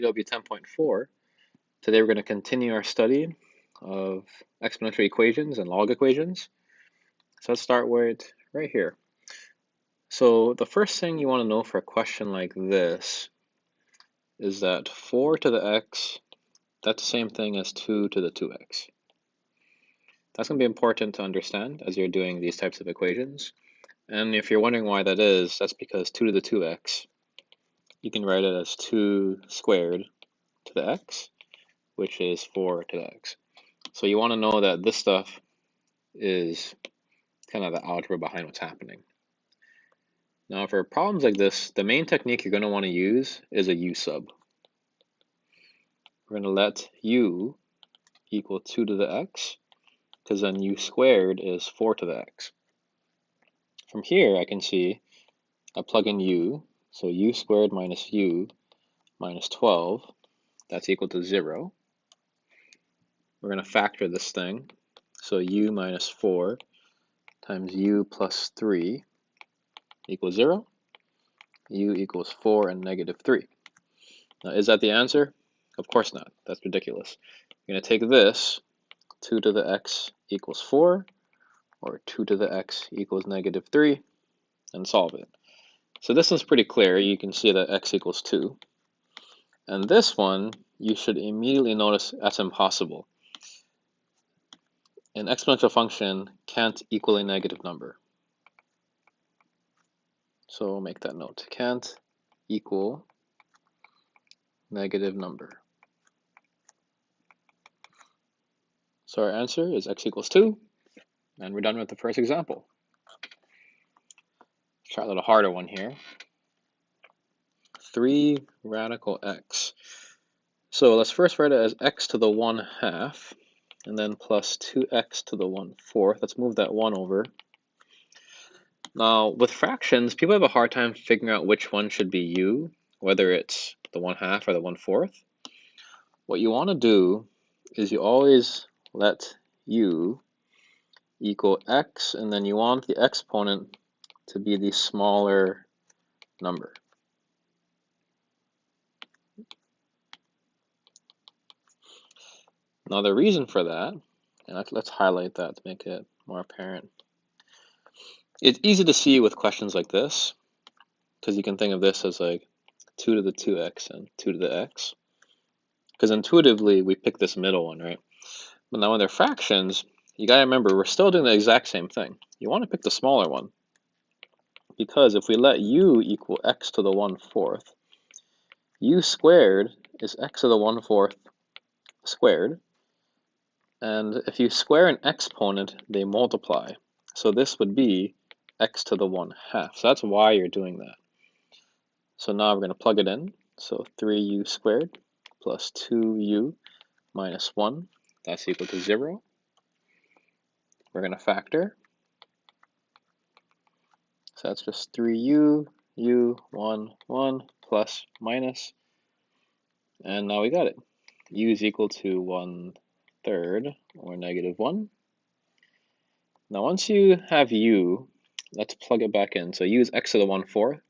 UW 10.4. Today we're going to continue our study of exponential equations and log equations. So let's start with right here. So the first thing you want to know for a question like this is that 4 to the x, that's the same thing as 2 to the 2x. That's going to be important to understand as you're doing these types of equations. And if you're wondering why that is, that's because 2 to the 2x, you can write it as 2 squared to the x, which is 4 to the x. So you want to know that this stuff is kind of the algebra behind what's happening. Now for problems like this, the main technique you're going to want to use is a u sub. We're going to let u equal 2 to the x, because then u squared is 4 to the x. From here I can see I plug in u, so u squared minus u minus 12, that's equal to 0. We're going to factor this thing, so u minus 4 times u plus 3 equals 0. U equals 4 and negative 3. Now, is that the answer? Of course not. That's ridiculous. You're going to take this, 2 to the x equals 4, or 2 to the x equals negative 3, and solve it. So this one's pretty clear. You can see that x equals 2. And this one, you should immediately notice that's impossible. An exponential function can't equal a negative number. So make that note. Can't equal negative number. So our answer is x equals 2, and we're done with the first example. Let's try a little harder one here. 3 radical x. So let's first write it as x to the 1/2, and then plus 2x to the 1/4. Let's move that 1 over. Now, with fractions, people have a hard time figuring out which one should be u, whether it's the 1/2 or the 1/4. What you want to do is you always let u equal x, and then you want the exponent to be the smaller number. Now the reason for that, and let's highlight that to make it more apparent. It's easy to see with questions like this, because you can think of this as like 2 to the 2x and 2 to the x. Because intuitively, we pick this middle one, right? But now when they're fractions, you gotta remember, we're still doing the exact same thing. You want to pick the smaller one. Because if we let u equal x to the 1/4, u squared is x to the 1/4 squared. And if you square an exponent, they multiply. So this would be x to the 1/2. So that's why you're doing that. So now we're going to plug it in. So 3u squared plus 2u minus 1, that's equal to 0. We're going to factor. So that's just 3u, u, 1, 1, plus, minus. And now we got it. U is equal to 1/3, or negative 1. Now once you have u, let's plug it back in. So u is x to the 1/4.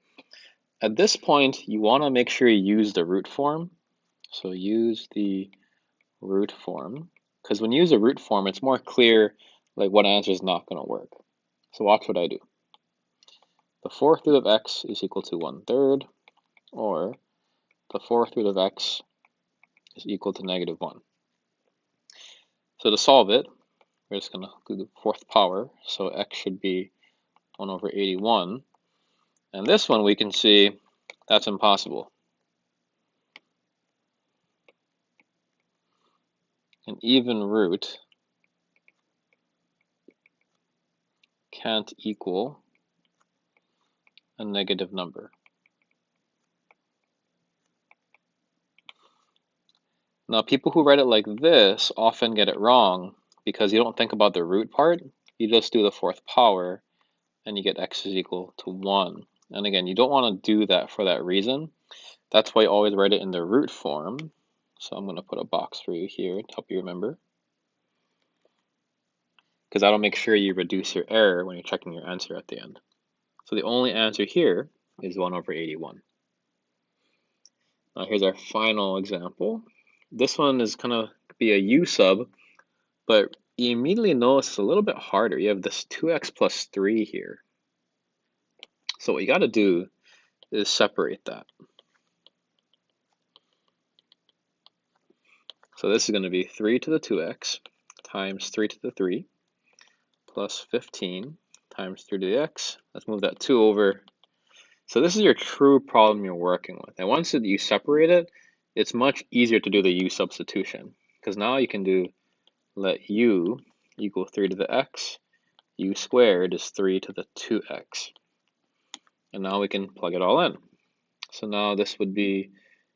At this point, you want to make sure you use the root form. So use the root form, because when you use a root form, it's more clear like what answer is not going to work. So watch what I do. The 4th root of x is equal to 1/3, or the 4th root of x is equal to negative 1. So to solve it, we're just going to do the 4th power. So x should be 1/81. And this one we can see that's impossible. An even root can't equal a negative number. Now, people who write it like this often get it wrong because you don't think about the root part. You just do the 4th power and you get x is equal to 1. And again, you don't want to do that for that reason. That's why you always write it in the root form. So I'm going to put a box for you here to help you remember, because that'll make sure you reduce your error when you're checking your answer at the end. So the only answer here is 1/81. Here's our final example. This one is going to be a u sub, but you immediately notice it's a little bit harder. You have this 2x plus 3 here. So what you got to do is separate that. So this is going to be 3 to the 2x times 3 to the 3 plus 15 times 3 to the x. Let's move that 2 over. So this is your true problem you're working with. And once you separate it, it's much easier to do the u substitution. Because now you can do let u equal 3 to the x. U squared is 3 to the 2x. And now we can plug it all in. So now this would be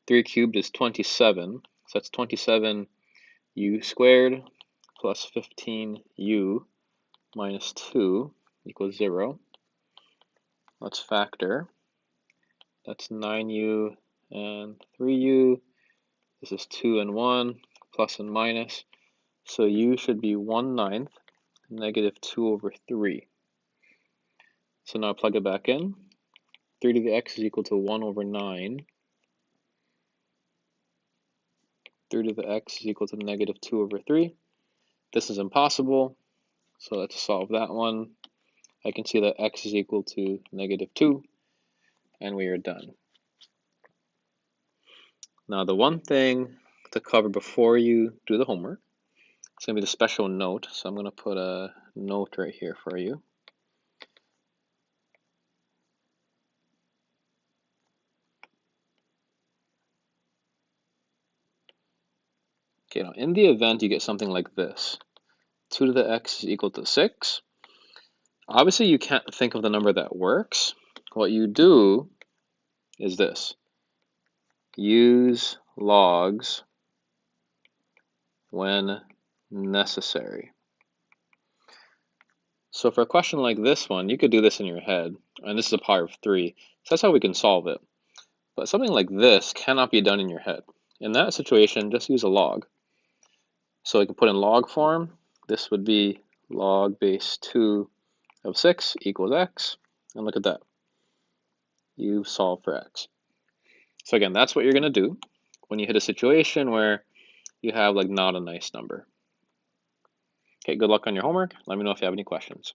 3 cubed is 27. So that's 27 u squared plus 15u minus 2 equals 0. Let's factor. That's 9u and 3u. This is 2 and 1, plus and minus. So u should be 1/9, negative 2 over 3. So now plug it back in. 3 to the x is equal to 1 over 9. 3 to the x is equal to negative 2 over 3. This is impossible, so let's solve that one. I can see that x is equal to negative 2, and we are done. Now the one thing to cover before you do the homework is going to be the special note. So I'm going to put a note right here for you. Okay, now in the event you get something like this, 2 to the x is equal to 6. Obviously you can't think of the number that works. What you do is this. Use logs when necessary. So for a question like this one, you could do this in your head, and this is a power of 3, so that's how we can solve it. But something like this cannot be done in your head. In that situation, just use a log. So we can put in log form. This would be log base 2 of 6 equals x, and look at that. You solve for x. So again, that's what you're going to do when you hit a situation where you have like not a nice number. Okay, good luck on your homework. Let me know if you have any questions.